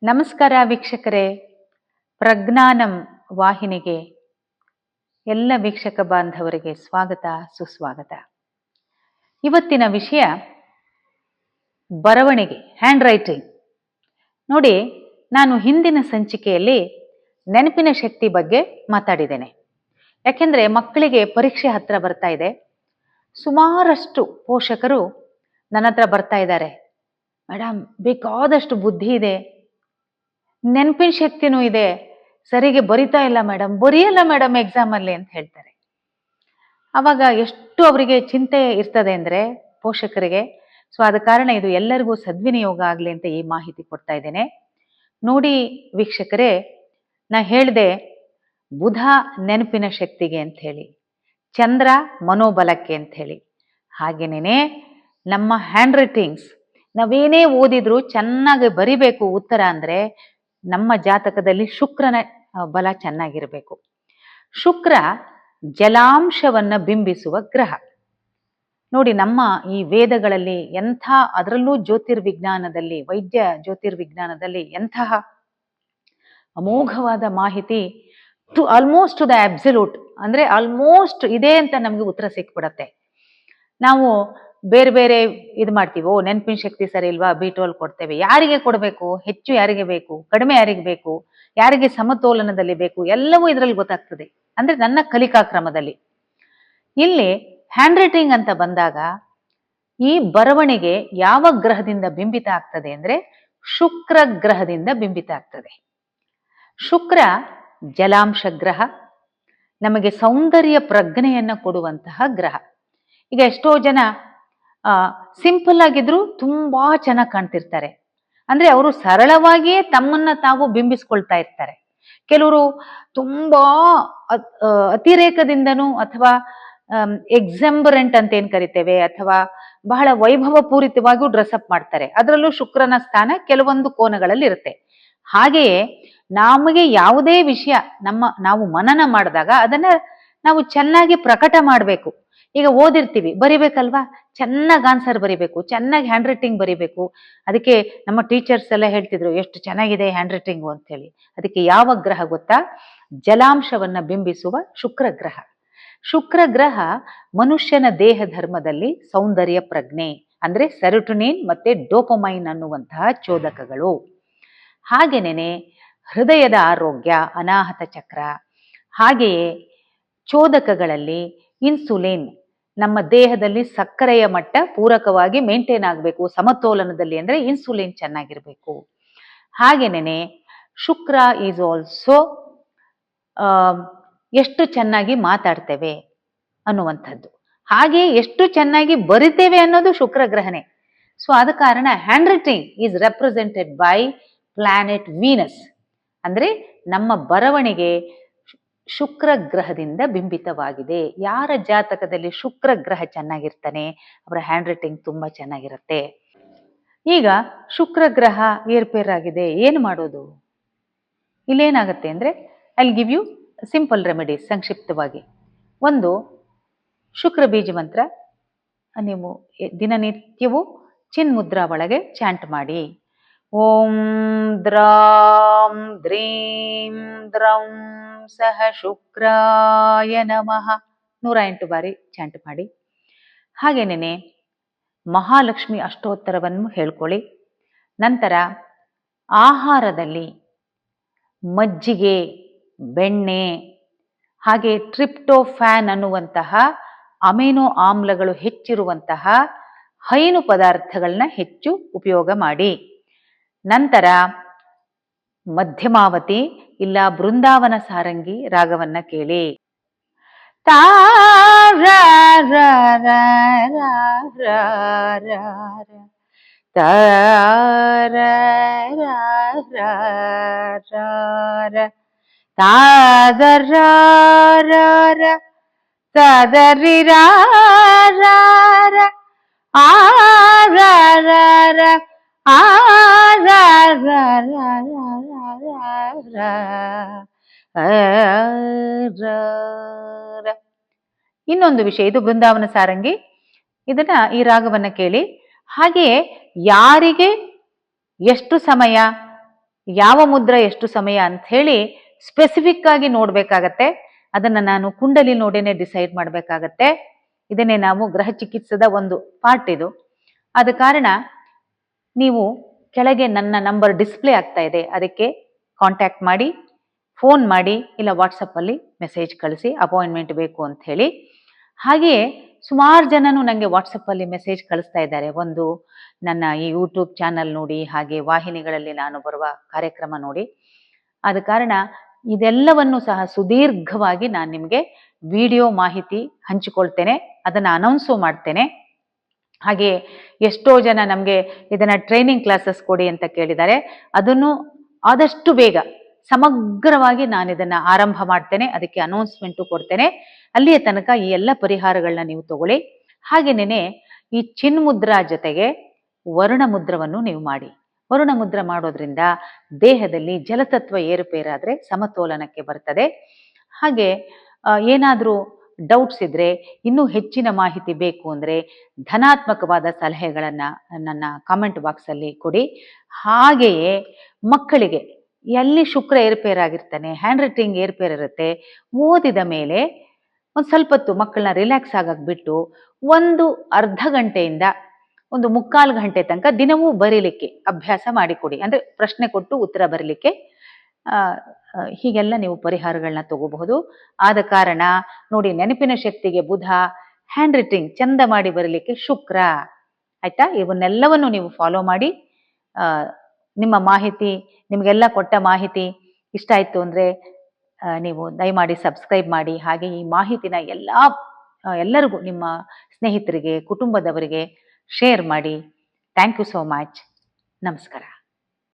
ನಮಸ್ಕಾರ ವೀಕ್ಷಕರೇ, ಪ್ರಜ್ಞಾನಂ ವಾಹಿನಿಗೆ ಎಲ್ಲ ವೀಕ್ಷಕ ಬಾಂಧವರಿಗೆ ಸ್ವಾಗತ ಸುಸ್ವಾಗತ. ಇವತ್ತಿನ ವಿಷಯ ಬರವಣಿಗೆ, ಹ್ಯಾಂಡ್ ರೈಟಿಂಗ್. ನೋಡಿ, ನಾನು ಹಿಂದಿನ ಸಂಚಿಕೆಯಲ್ಲಿ ನೆನಪಿನ ಶಕ್ತಿ ಬಗ್ಗೆ ಮಾತಾಡಿದ್ದೇನೆ. ಯಾಕೆಂದ್ರೆ ಮಕ್ಕಳಿಗೆ ಪರೀಕ್ಷೆ ಹತ್ರ ಬರ್ತಾ ಇದೆ. ಸುಮಾರಷ್ಟು ಪೋಷಕರು ನನ್ನ ಹತ್ರ ಬರ್ತಾ ಇದ್ದಾರೆ, ಮೇಡಮ್ ಬೇಕಾದಷ್ಟು ಬುದ್ಧಿ ಇದೆ, ನೆನಪಿನ ಶಕ್ತಿನೂ ಇದೆ, ಸರಿಗೆ ಬರಿತಾ ಇಲ್ಲ ಮೇಡಮ್, ಬರೆಯಲ್ಲ ಮೇಡಮ್ ಎಕ್ಸಾಮಲ್ಲಿ ಅಂತ ಹೇಳ್ತಾರೆ. ಅವಾಗ ಎಷ್ಟು ಅವರಿಗೆ ಚಿಂತೆ ಇರ್ತದೆ ಅಂದರೆ ಪೋಷಕರಿಗೆ. ಸೊ ಆದ ಕಾರಣ ಇದು ಎಲ್ಲರಿಗೂ ಸದ್ವಿನಿಯೋಗ ಆಗಲಿ ಅಂತ ಈ ಮಾಹಿತಿ ಕೊಡ್ತಾ ಇದ್ದೇನೆ. ನೋಡಿ ವೀಕ್ಷಕರೇ, ನಾ ಹೇಳಿದೆ ಬುಧ ನೆನಪಿನ ಶಕ್ತಿಗೆ ಅಂತ ಹೇಳಿ, ಚಂದ್ರ ಮನೋಬಲಕ್ಕೆ ಅಂತ ಹೇಳಿ. ಹಾಗೇನೇ ನಮ್ಮ ಹ್ಯಾಂಡ್ ರೈಟಿಂಗ್ಸ್, ನಾವೇನೇ ಓದಿದ್ರು ಚೆನ್ನಾಗಿ ಬರಿಬೇಕು ಉತ್ತರ ಅಂದರೆ ನಮ್ಮ ಜಾತಕದಲ್ಲಿ ಶುಕ್ರನ ಬಲ ಚೆನ್ನಾಗಿರಬೇಕು. ಶುಕ್ರ ಜಲಾಂಶವನ್ನ ಬಿಂಬಿಸುವ ಗ್ರಹ. ನೋಡಿ, ನಮ್ಮ ಈ ವೇದಗಳಲ್ಲಿ ಎಂಥ, ಅದರಲ್ಲೂ ಜ್ಯೋತಿರ್ವಿಜ್ಞಾನದಲ್ಲಿ, ವೈದ್ಯ ಜ್ಯೋತಿರ್ವಿಜ್ಞಾನದಲ್ಲಿ ಎಂತಹ ಅಮೋಘವಾದ ಮಾಹಿತಿ, ಆಲ್ಮೋಸ್ಟ್ ಟು ದ ಅಬ್ಸಲ್ಯೂಟ್, ಅಂದ್ರೆ ಆಲ್ಮೋಸ್ಟ್ ಇದೆ ಅಂತ ನಮ್ಗೆ ಉತ್ತರ ಸಿಕ್ಬಿಡತ್ತೆ. ನಾವು ಬೇರೆ ಬೇರೆ ಇದು ಮಾಡ್ತೀವಿ, ನೆನಪಿನ ಶಕ್ತಿ ಸರಿ ಇಲ್ವಾ, B12 ಕೊಡ್ತೇವೆ. ಯಾರಿಗೆ ಕೊಡಬೇಕು, ಹೆಚ್ಚು ಯಾರಿಗೆ ಬೇಕು, ಕಡಿಮೆ ಯಾರಿಗೆ ಬೇಕು, ಯಾರಿಗೆ ಸಮತೋಲನದಲ್ಲಿ ಬೇಕು, ಎಲ್ಲವೂ ಇದರಲ್ಲಿ ಗೊತ್ತಾಗ್ತದೆ. ಅಂದ್ರೆ ನನ್ನ ಕಲಿಕಾ ಕ್ರಮದಲ್ಲಿ. ಇಲ್ಲಿ ಹ್ಯಾಂಡ್ ರೈಟಿಂಗ್ ಅಂತ ಬಂದಾಗ ಈ ಬರವಣಿಗೆ ಯಾವ ಗ್ರಹದಿಂದ ಬಿಂಬಿತ ಆಗ್ತದೆ ಅಂದ್ರೆ ಶುಕ್ರ ಗ್ರಹದಿಂದ ಬಿಂಬಿತ ಆಗ್ತದೆ. ಶುಕ್ರ ಜಲಾಂಶ ಗ್ರಹ, ನಮಗೆ ಸೌಂದರ್ಯ ಪ್ರಜ್ಞೆಯನ್ನ ಕೊಡುವಂತಹ ಗ್ರಹ. ಈಗ ಎಷ್ಟೋ ಜನ ಸಿಂಪಲ್ ಆಗಿದ್ರು ತುಂಬಾ ಚೆನ್ನಾಗಿ ಕಾಣ್ತಿರ್ತಾರೆ. ಅಂದ್ರೆ ಅವರು ಸರಳವಾಗಿಯೇ ತಮ್ಮನ್ನ ತಾವು ಬಿಂಬಿಸ್ಕೊಳ್ತಾ ಇರ್ತಾರೆ. ಕೆಲವರು ತುಂಬಾ ಅತಿರೇಕದಿಂದನೂ ಅಥವಾ ಎಕ್ಸಂಬರೆಂಟ್ ಅಂತ ಏನ್ ಕರಿತೇವೆ, ಅಥವಾ ಬಹಳ ವೈಭವ ಪೂರಿತವಾಗಿಯೂ ಡ್ರೆಸ್ಅಪ್ ಮಾಡ್ತಾರೆ. ಅದರಲ್ಲೂ ಶುಕ್ರನ ಸ್ಥಾನ ಕೆಲವೊಂದು ಕೋನಗಳಲ್ಲಿ ಇರುತ್ತೆ. ಹಾಗೆಯೇ ನಮಗೆ ಯಾವುದೇ ವಿಷಯ ನಾವು ಮನನ ಮಾಡಿದಾಗ ಅದನ್ನ ನಾವು ಚೆನ್ನಾಗಿ ಪ್ರಕಟ ಮಾಡಬೇಕು. ಈಗ ಓದಿರ್ತೀವಿ, ಬರಿಬೇಕಲ್ವಾ, ಚೆನ್ನಾಗಿ ಆನ್ಸರ್ ಬರಿಬೇಕು, ಚೆನ್ನಾಗಿ ಹ್ಯಾಂಡ್ ರೈಟಿಂಗ್ ಬರಿಬೇಕು. ಅದಕ್ಕೆ ನಮ್ಮ ಟೀಚರ್ಸ್ ಎಲ್ಲ ಹೇಳ್ತಿದ್ರು, ಎಷ್ಟು ಚೆನ್ನಾಗಿದೆ ಹ್ಯಾಂಡ್ ರೈಟಿಂಗು ಅಂತ ಹೇಳಿ. ಅದಕ್ಕೆ ಯಾವ ಗ್ರಹ ಗೊತ್ತಾ? ಜಲಾಂಶವನ್ನ ಬಿಂಬಿಸುವ ಶುಕ್ರ ಗ್ರಹ. ಶುಕ್ರ ಗ್ರಹ ಮನುಷ್ಯನ ದೇಹ ಧರ್ಮದಲ್ಲಿ ಸೌಂದರ್ಯ ಪ್ರಜ್ಞೆ, ಅಂದ್ರೆ ಸೆರೋಟೋನಿನ್ ಮತ್ತೆ ಡೋಪಮೈನ್ ಅನ್ನುವಂತಹ ಚೋದಕಗಳು. ಹಾಗೇನೆ ಹೃದಯದ ಆರೋಗ್ಯ, ಅನಾಹತ ಚಕ್ರ. ಹಾಗೆಯೇ ಚೋದಕಗಳಲ್ಲಿ ಇನ್ಸುಲಿನ್, ನಮ್ಮ ದೇಹದಲ್ಲಿ ಸಕ್ಕರೆಯ ಮಟ್ಟ ಪೂರಕವಾಗಿ ಮೇಂಟೈನ್ ಆಗಬೇಕು, ಸಮತೋಲನದಲ್ಲಿ, ಅಂದ್ರೆ ಇನ್ಸುಲಿನ್ ಚೆನ್ನಾಗಿರ್ಬೇಕು. ಹಾಗೇನೆ ಶುಕ್ರ ಈಸ್ ಆಲ್ಸೋ ಎಷ್ಟು ಚೆನ್ನಾಗಿ ಮಾತಾಡ್ತೇವೆ ಅನ್ನುವಂಥದ್ದು, ಹಾಗೆ ಎಷ್ಟು ಚೆನ್ನಾಗಿ ಬರಿತೇವೆ ಅನ್ನೋದು ಶುಕ್ರ ಗ್ರಹನೇ. ಸೊ ಆದ ಕಾರಣ hand writing is represented by planet Venus. ಅಂದ್ರೆ ನಮ್ಮ ಬರವಣಿಗೆ ಶುಕ್ರ ಗ್ರಹದಿಂದ ಬಿಂಬಿತವಾಗಿದೆ. ಯಾರ ಜಾತಕದಲ್ಲಿ ಶುಕ್ರ ಗ್ರಹ ಚೆನ್ನಾಗಿರ್ತಾನೆ ಅವರ ಹ್ಯಾಂಡ್ ರೈಟಿಂಗ್ ತುಂಬಾ ಚೆನ್ನಾಗಿರುತ್ತೆ. ಈಗ ಶುಕ್ರ ಗ್ರಹ ಏರ್ಪೇರ್ ಆಗಿದೆ, ಏನು ಮಾಡೋದು? ಇಲ್ಲೇನಾಗತ್ತೆ ಅಂದ್ರೆ I give you simple remedies. ಸಂಕ್ಷಿಪ್ತವಾಗಿ, ಒಂದು ಶುಕ್ರ ಬೀಜ ಮಂತ್ರ ನೀವು ದಿನನಿತ್ಯವೂ ಚಿನ್ಮುದ್ರಾ ಒಳಗೆ ಚಾಂಟ್ ಮಾಡಿ. ಓಂ ದ್ರಾಂ ದ್ರೀಂ ದ್ರಂ ಸಹ ಶುಕ್ರಾಯ ನಮಃ 108 ಬಾರಿ ಚಾಂಟ್ ಮಾಡಿ. ಹಾಗೇನೆ ಮಹಾಲಕ್ಷ್ಮಿ ಅಷ್ಟೋತ್ತರವನ್ನು ಹೇಳ್ಕೊಳ್ಳಿ. ನಂತರ ಆಹಾರದಲ್ಲಿ ಮಜ್ಜಿಗೆ, ಬೆಣ್ಣೆ, ಹಾಗೆ ಟ್ರಿಪ್ಟೋಫ್ಯಾನ್ ಅನ್ನುವಂತಹ ಅಮಿನೋ ಆಮ್ಲಗಳು ಹೆಚ್ಚಿರುವಂತಹ ಹೈನು ಪದಾರ್ಥಗಳನ್ನ ಹೆಚ್ಚು ಉಪಯೋಗ ಮಾಡಿ. ನಂತರ ಮಧ್ಯಮಾವತಿ ಇಲ್ಲ ಬೃಂದಾವನ ಸಾರಂಗಿ ರಾಗವನ್ನ ಕೇಳಿ. ತಾರ ತದರಿ ಇನ್ನೊಂದು ವಿಷಯ, ಇದು ಬೃಂದಾವನ ಸಾರಂಗಿ, ಈ ರಾಗವನ್ನ ಕೇಳಿ. ಹಾಗೆಯೇ ಯಾರಿಗೆ ಎಷ್ಟು ಸಮಯ ಯಾವ ಮುದ್ರ ಎಷ್ಟು ಸಮಯ ಅಂತ ಹೇಳಿ ಸ್ಪೆಸಿಫಿಕ್ ಆಗಿ ನೋಡ್ಬೇಕಾಗತ್ತೆ. ಅದನ್ನ ನಾನು ಕುಂಡಲಿ ನೋಡೇನೆ ಡಿಸೈಡ್ ಮಾಡ್ಬೇಕಾಗತ್ತೆ. ಇದನ್ನೇ ನಾವು ಗ್ರಹ ಚಿಕಿತ್ಸದ ಒಂದು ಪಾರ್ಟ್ ಇದು. ಆದ ಕಾರಣ ನೀವು ಕೆಳಗೆ ನನ್ನ ನಂಬರ್ ಡಿಸ್ಪ್ಲೇ ಆಗ್ತಾ ಇದೆ, ಅದಕ್ಕೆ ಕಾಂಟ್ಯಾಕ್ಟ್ ಮಾಡಿ, ಫೋನ್ ಮಾಡಿ, ಇಲ್ಲ ವಾಟ್ಸಪ್ ಅಲ್ಲಿ ಮೆಸೇಜ್ ಕಳಿಸಿ ಅಪಾಯಿಂಟ್ಮೆಂಟ್ ಬೇಕು ಅಂತ ಹೇಳಿ. ಹಾಗೆಯೇ ಸುಮಾರು ಜನನು ನನಗೆ ವಾಟ್ಸಪ್ ಅಲ್ಲಿ ಮೆಸೇಜ್ ಕಳಿಸ್ತಾ ಇದ್ದಾರೆ. ಒಂದು ನನ್ನ ಈ ಯೂಟ್ಯೂಬ್ ಚಾನಲ್ ನೋಡಿ, ಹಾಗೆ ವಾಹಿನಿಗಳಲ್ಲಿ ನಾನು ಬರುವ ಕಾರ್ಯಕ್ರಮ ನೋಡಿ. ಆದ ಕಾರಣ ಇದೆಲ್ಲವನ್ನು ಸಹ ಸುದೀರ್ಘವಾಗಿ ನಾನು ನಿಮಗೆ ವಿಡಿಯೋ ಮಾಹಿತಿ ಹಂಚಿಕೊಳ್ತೇನೆ, ಅದನ್ನು ಅನೌನ್ಸು ಮಾಡ್ತೇನೆ. ಹಾಗೆ ಎಷ್ಟೋ ಜನ ನಮಗೆ ಇದನ್ನ ಟ್ರೈನಿಂಗ್ ಕ್ಲಾಸಸ್ ಕೊಡಿ ಅಂತ ಕೇಳಿದ್ದಾರೆ. ಅದನ್ನು ಆದಷ್ಟು ಬೇಗ ಸಮಗ್ರವಾಗಿ ನಾನು ಇದನ್ನ ಆರಂಭ ಮಾಡ್ತೇನೆ, ಅದಕ್ಕೆ ಅನೌನ್ಸ್ಮೆಂಟು ಕೊಡ್ತೇನೆ. ಅಲ್ಲಿಯ ತನಕ ಈ ಎಲ್ಲ ಪರಿಹಾರಗಳನ್ನ ನೀವು ತಗೊಳ್ಳಿ. ಹಾಗೇನೆ ಈ ಚಿನ್ಮುದ್ರಾ ಜೊತೆಗೆ ವರುಣ ಮುದ್ರವನ್ನು ನೀವು ಮಾಡಿ. ವರುಣ ಮುದ್ರ ಮಾಡೋದ್ರಿಂದ ದೇಹದಲ್ಲಿ ಜಲತತ್ವ ಏರುಪೇರಾದ್ರೆ ಸಮತೋಲನಕ್ಕೆ ಬರ್ತದೆ. ಹಾಗೆ ಏನಾದರೂ ಡೌಟ್ಸ್ ಇದ್ರೆ, ಇನ್ನೂ ಹೆಚ್ಚಿನ ಮಾಹಿತಿ ಬೇಕು ಅಂದರೆ ಧನಾತ್ಮಕವಾದ ಸಲಹೆಗಳನ್ನು ನನ್ನ ಕಾಮೆಂಟ್ ಬಾಕ್ಸಲ್ಲಿ ಕೊಡಿ. ಹಾಗೆಯೇ ಮಕ್ಕಳಿಗೆ ಎಲ್ಲಿ ಶುಕ್ರ ಏರ್ಪೇರಾಗಿರ್ತಾನೆ, ಹ್ಯಾಂಡ್ ರೈಟಿಂಗ್ ಏರ್ಪೇರಿರುತ್ತೆ, ಓದಿದ ಮೇಲೆ ಒಂದು ಸ್ವಲ್ಪ ಹೊತ್ತು ಮಕ್ಕಳನ್ನ ರಿಲ್ಯಾಕ್ಸ್ ಆಗಕ್ಕೆ ಬಿಟ್ಟು ಒಂದು ಅರ್ಧ ಗಂಟೆಯಿಂದ ಒಂದು ಮುಕ್ಕಾಲು ಗಂಟೆ ತನಕ ದಿನವೂ ಬರೀಲಿಕ್ಕೆ ಅಭ್ಯಾಸ ಮಾಡಿಕೊಡಿ. ಅಂದರೆ ಪ್ರಶ್ನೆ ಕೊಟ್ಟು ಉತ್ತರ ಬರೀಲಿಕ್ಕೆ. ಹೀಗೆಲ್ಲ ನೀವು ಪರಿಹಾರಗಳನ್ನ ತಗೋಬಹುದು. ಆದ ಕಾರಣ ನೋಡಿ, ನೆನಪಿನ ಶಕ್ತಿಗೆ ಬುಧ, ಹ್ಯಾಂಡ್ ರೈಟಿಂಗ್ ಚಂದ ಮಾಡಿ ಬರಲಿಕ್ಕೆ ಶುಕ್ರ. ಆಯ್ತಾ? ಇವನ್ನೆಲ್ಲವನ್ನು ನೀವು ಫಾಲೋ ಮಾಡಿ. ನಿಮ್ಮ ಮಾಹಿತಿ, ನಿಮಗೆಲ್ಲ ಕೊಟ್ಟ ಮಾಹಿತಿ ಇಷ್ಟ ಆಯಿತು ಅಂದರೆ ನೀವು ದಯಮಾಡಿ ಸಬ್ಸ್ಕ್ರೈಬ್ ಮಾಡಿ. ಹಾಗೆ ಈ ಮಾಹಿತಿನ ಎಲ್ಲರಿಗೂ, ನಿಮ್ಮ ಸ್ನೇಹಿತರಿಗೆ, ಕುಟುಂಬದವರಿಗೆ ಶೇರ್ ಮಾಡಿ. Thank you so much. ನಮಸ್ಕಾರ.